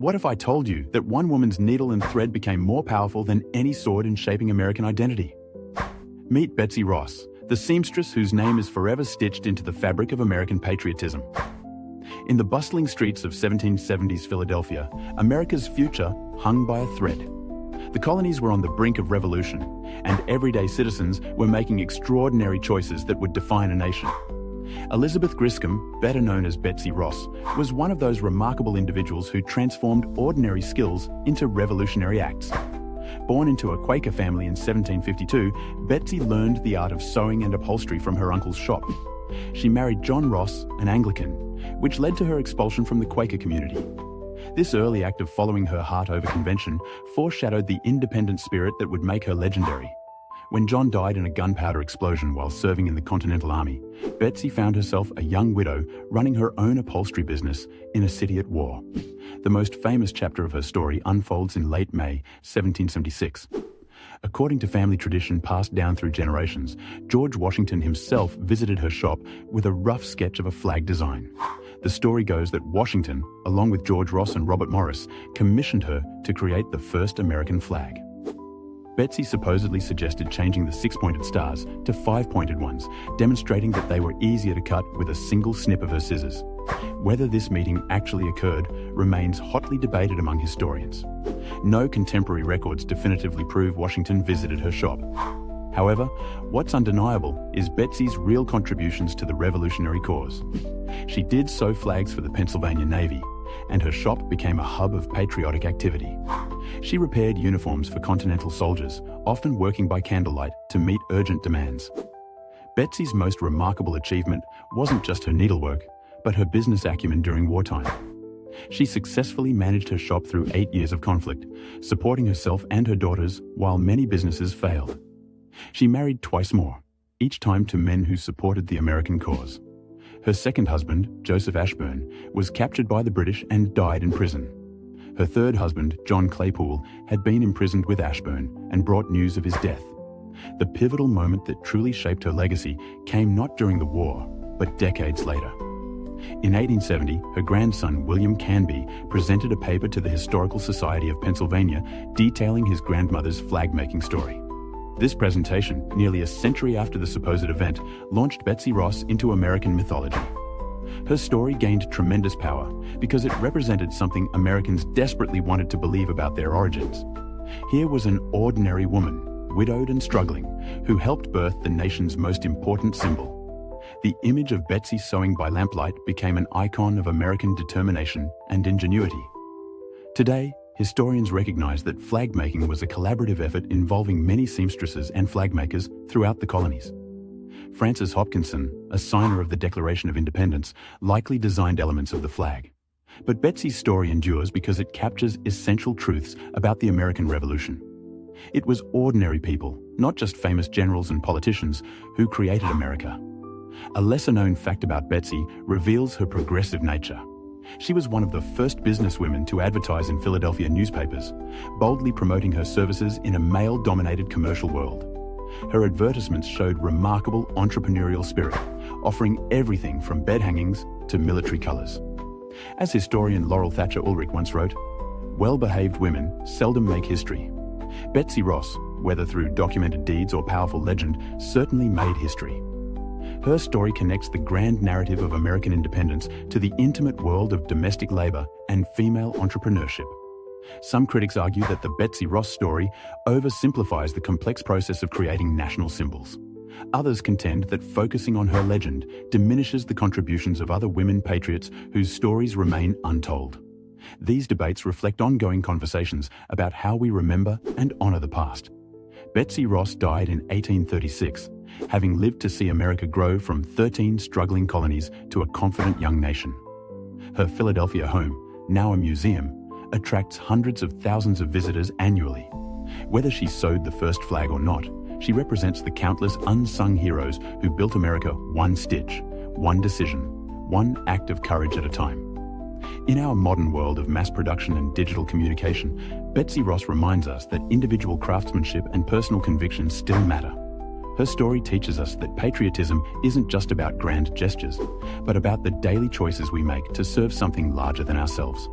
What if I told you that one woman's needle and thread became more powerful than any sword in shaping American identity? Meet Betsy Ross, the seamstress whose name is forever stitched into the fabric of American patriotism. In the bustling streets of 1770s Philadelphia, America's future hung by a thread. The colonies were on the brink of revolution, and everyday citizens were making extraordinary choices that would define a nation. Elizabeth Griscom, better known as Betsy Ross, was one of those remarkable individuals who transformed ordinary skills into revolutionary acts. Born into a Quaker family in 1752, Betsy learned the art of sewing and upholstery from her uncle's shop. She married John Ross, an Anglican, which led to her expulsion from the Quaker community. This early act of following her heart over convention foreshadowed the independent spirit that would make her legendary. When John died in a gunpowder explosion while serving in the Continental Army, Betsy found herself a young widow running her own upholstery business in a city at war. The most famous chapter of her story unfolds in late May 1776. According to family tradition passed down through generations, George Washington himself visited her shop with a rough sketch of a flag design. The story goes that Washington, along with George Ross and Robert Morris, commissioned her to create the first American flag. Betsy supposedly suggested changing the 6-pointed stars to 5-pointed ones, demonstrating that they were easier to cut with a single snip of her scissors. Whether this meeting actually occurred remains hotly debated among historians. No contemporary records definitively prove Washington visited her shop. However, what's undeniable is Betsy's real contributions to the revolutionary cause. She did sew flags for the Pennsylvania Navy, and her shop became a hub of patriotic activity. She repaired uniforms for Continental soldiers, often working by candlelight to meet urgent demands. Betsy's most remarkable achievement wasn't just her needlework, but her business acumen during wartime. She successfully managed her shop through 8 years of conflict, supporting herself and her daughters while many businesses failed. She married twice more, each time to men who supported the American cause. Her second husband, Joseph Ashburn, was captured by the British and died in prison. Her third husband, John Claypool, had been imprisoned with Ashburn and brought news of his death. The pivotal moment that truly shaped her legacy came not during the war, but decades later. In 1870, her grandson, William Canby, presented a paper to the Historical Society of Pennsylvania detailing his grandmother's flag-making story. This presentation, nearly a century after the supposed event, launched Betsy Ross into American mythology. Her story gained tremendous power because it represented something Americans desperately wanted to believe about their origins. Here was an ordinary woman, widowed and struggling, who helped birth the nation's most important symbol. The image of Betsy sewing by lamplight became an icon of American determination and ingenuity. Today, historians recognize that flag making was a collaborative effort involving many seamstresses and flag makers throughout the colonies. Francis Hopkinson, a signer of the Declaration of Independence, likely designed elements of the flag. But Betsy's story endures because it captures essential truths about the American Revolution. It was ordinary people, not just famous generals and politicians, who created America. A lesser-known fact about Betsy reveals her progressive nature. She was one of the first businesswomen to advertise in Philadelphia newspapers, boldly promoting her services in a male-dominated commercial world. Her advertisements showed remarkable entrepreneurial spirit, offering everything from bed hangings to military colors. As historian Laurel Thatcher Ulrich once wrote, "Well-behaved women seldom make history." Betsy Ross, whether through documented deeds or powerful legend, certainly made history. Her story connects the grand narrative of American independence to the intimate world of domestic labor and female entrepreneurship. Some critics argue that the Betsy Ross story oversimplifies the complex process of creating national symbols. Others contend that focusing on her legend diminishes the contributions of other women patriots whose stories remain untold. These debates reflect ongoing conversations about how we remember and honor the past. Betsy Ross died in 1836, having lived to see America grow from 13 struggling colonies to a confident young nation. Her Philadelphia home, now a museum, attracts hundreds of thousands of visitors annually. Whether she sewed the first flag or not, she represents the countless unsung heroes who built America one stitch, one decision, one act of courage at a time. In our modern world of mass production and digital communication, Betsy Ross reminds us that individual craftsmanship and personal convictions still matter. Her story teaches us that patriotism isn't just about grand gestures, but about the daily choices we make to serve something larger than ourselves.